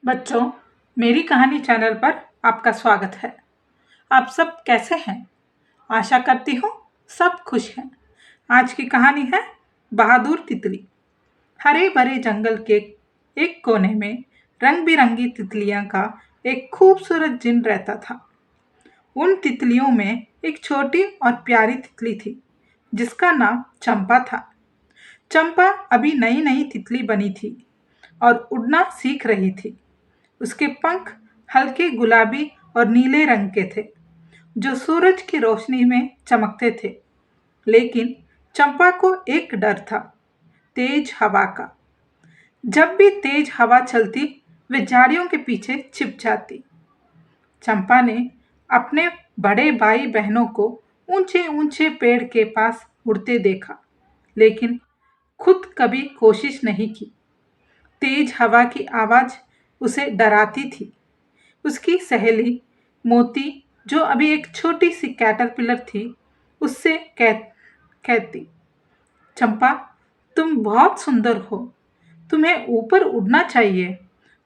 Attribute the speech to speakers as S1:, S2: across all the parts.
S1: बच्चों, मेरी कहानी चैनल पर आपका स्वागत है। आप सब कैसे हैं? आशा करती हूँ सब खुश हैं। आज की कहानी है बहादुर तितली। हरे भरे जंगल के एक कोने में रंग बिरंगी तितलियां का एक खूबसूरत जिन रहता था। उन तितलियों में एक छोटी और प्यारी तितली थी जिसका नाम चंपा था। चंपा अभी नई नई तितली बनी थी और उड़ना सीख रही थी। उसके पंख हल्के गुलाबी और नीले रंग के थे जो सूरज की रोशनी में चमकते थे। लेकिन चंपा को एक डर था, तेज हवा का। जब भी तेज हवा चलती वे झाड़ियों के पीछे छिप जाती। चंपा ने अपने बड़े भाई बहनों को ऊंचे ऊंचे पेड़ के पास उड़ते देखा, लेकिन खुद कभी कोशिश नहीं की। तेज हवा की आवाज उसे डराती थी। उसकी सहेली मोती, जो अभी एक छोटी सी कैटरपिलर थी, उससे कहती, चंपा, तुम बहुत सुंदर हो। तुम्हें ऊपर उड़ना चाहिए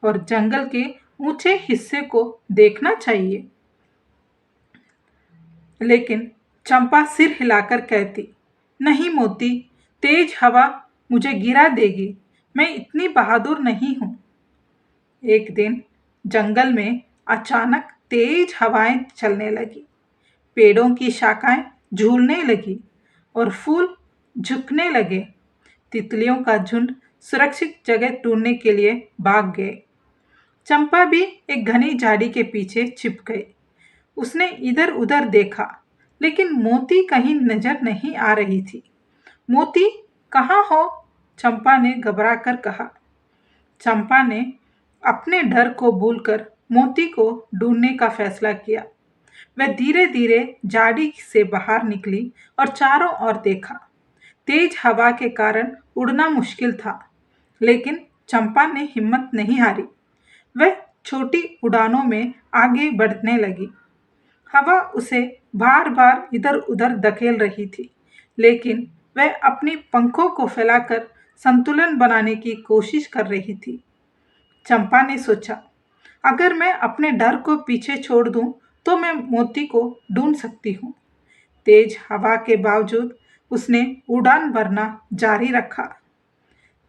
S1: और जंगल के ऊंचे हिस्से को देखना चाहिए। लेकिन चंपा सिर हिलाकर कहती, नहीं मोती, तेज हवा मुझे गिरा देगी। मैं इतनी बहादुर नहीं हूँ। एक दिन जंगल में अचानक तेज हवाएं चलने लगी। पेड़ों की शाखाएं झूलने लगी और फूल झुकने लगे। तितलियों का झुंड सुरक्षित जगह ढूंढने के लिए भाग गए। चंपा भी एक घनी झाड़ी के पीछे छिप गई। उसने इधर उधर देखा, लेकिन मोती कहीं नजर नहीं आ रही थी। मोती कहाँ हो? चंपा ने घबराकर कहा। चंपा ने अपने डर को भूलकर मोती को ढूंढने का फैसला किया। वह धीरे धीरे झाड़ी से बाहर निकली और चारों ओर देखा। तेज हवा के कारण उड़ना मुश्किल था, लेकिन चंपा ने हिम्मत नहीं हारी। वह छोटी उड़ानों में आगे बढ़ने लगी। हवा उसे बार बार इधर उधर धकेल रही थी, लेकिन वह अपनी पंखों को फैलाकर संतुलन बनाने की कोशिश कर रही थी। चंपा ने सोचा, अगर मैं अपने डर को पीछे छोड़ दूं, तो मैं मोती को ढूंढ सकती हूँ। तेज हवा के बावजूद उसने उड़ान भरना जारी रखा।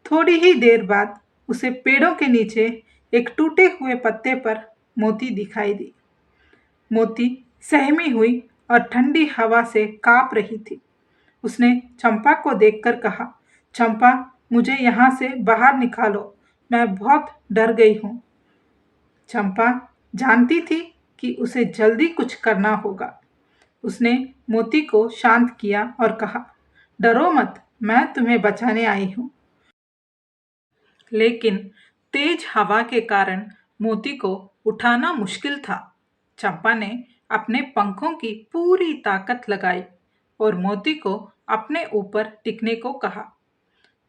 S1: थोड़ी ही देर बाद उसे पेड़ों के नीचे एक टूटे हुए पत्ते पर मोती दिखाई दी। मोती सहमी हुई और ठंडी हवा से कांप रही थी। उसने चंपा को देखकर कहा, चंपा, मुझे यहाँ से बाहर निकालो, मैं बहुत डर गई हूँ। चंपा जानती थी कि उसे जल्दी कुछ करना होगा। उसने मोती को शांत किया और कहा, डरो मत, मैं तुम्हें बचाने आई हूँ। लेकिन तेज हवा के कारण मोती को उठाना मुश्किल था। चंपा ने अपने पंखों की पूरी ताकत लगाई और मोती को अपने ऊपर टिकने को कहा।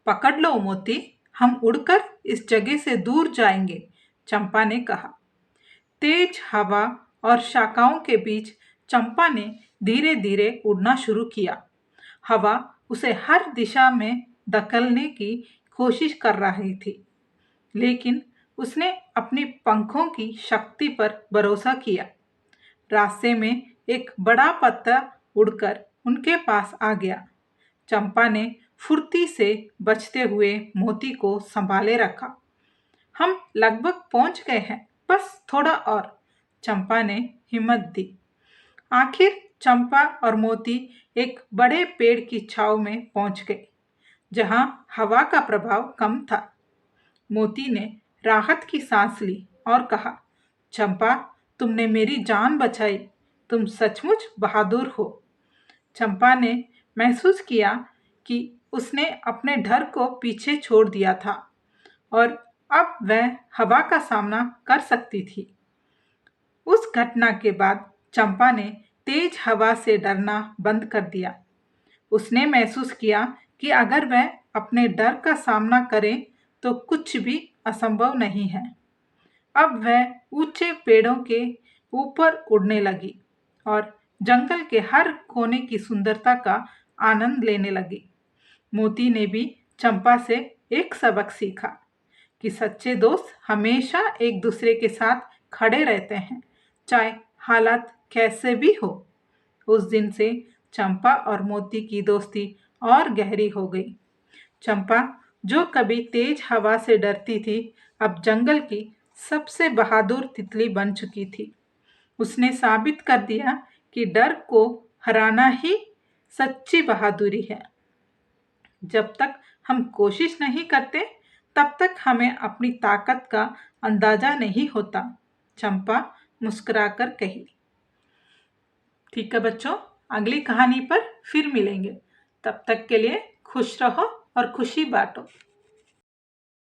S1: पकड़ लो मोती, हम उड़कर इस जगह से दूर जाएंगे, चंपा ने कहा। तेज हवा और शाखाओं के बीच चंपा ने धीरे धीरे उड़ना शुरू किया। हवा उसे हर दिशा में धकेलने की कोशिश कर रही थी, लेकिन उसने अपनी पंखों की शक्ति पर भरोसा किया। रास्ते में एक बड़ा पत्ता उड़कर उनके पास आ गया। चंपा ने फुर्ती से बचते हुए मोती को संभाले रखा। हम लगभग पहुंच गए हैं, बस थोड़ा और, चंपा ने हिम्मत दी। आखिर चंपा और मोती एक बड़े पेड़ की छांव में पहुंच गए, जहां हवा का प्रभाव कम था। मोती ने राहत की सांस ली और कहा, चंपा, तुमने मेरी जान बचाई। तुम सचमुच बहादुर हो। चंपा ने महसूस किया कि उसने अपने डर को पीछे छोड़ दिया था और अब वह हवा का सामना कर सकती थी। उस घटना के बाद चंपा ने तेज हवा से डरना बंद कर दिया। उसने महसूस किया कि अगर वह अपने डर का सामना करे तो कुछ भी असंभव नहीं है। अब वह ऊंचे पेड़ों के ऊपर उड़ने लगी और जंगल के हर कोने की सुंदरता का आनंद लेने लगी। मोती ने भी चंपा से एक सबक सीखा कि सच्चे दोस्त हमेशा एक दूसरे के साथ खड़े रहते हैं, चाहे हालात कैसे भी हो। उस दिन से चंपा और मोती की दोस्ती और गहरी हो गई। चंपा, जो कभी तेज हवा से डरती थी, अब जंगल की सबसे बहादुर तितली बन चुकी थी। उसने साबित कर दिया कि डर को हराना ही सच्ची बहादुरी है। जब तक हम कोशिश नहीं करते, तब तक हमें अपनी ताकत का अंदाजा नहीं होता, चंपा मुस्कुराकर कही। ठीक है बच्चों, अगली कहानी पर फिर मिलेंगे। तब तक के लिए खुश रहो और खुशी बांटो।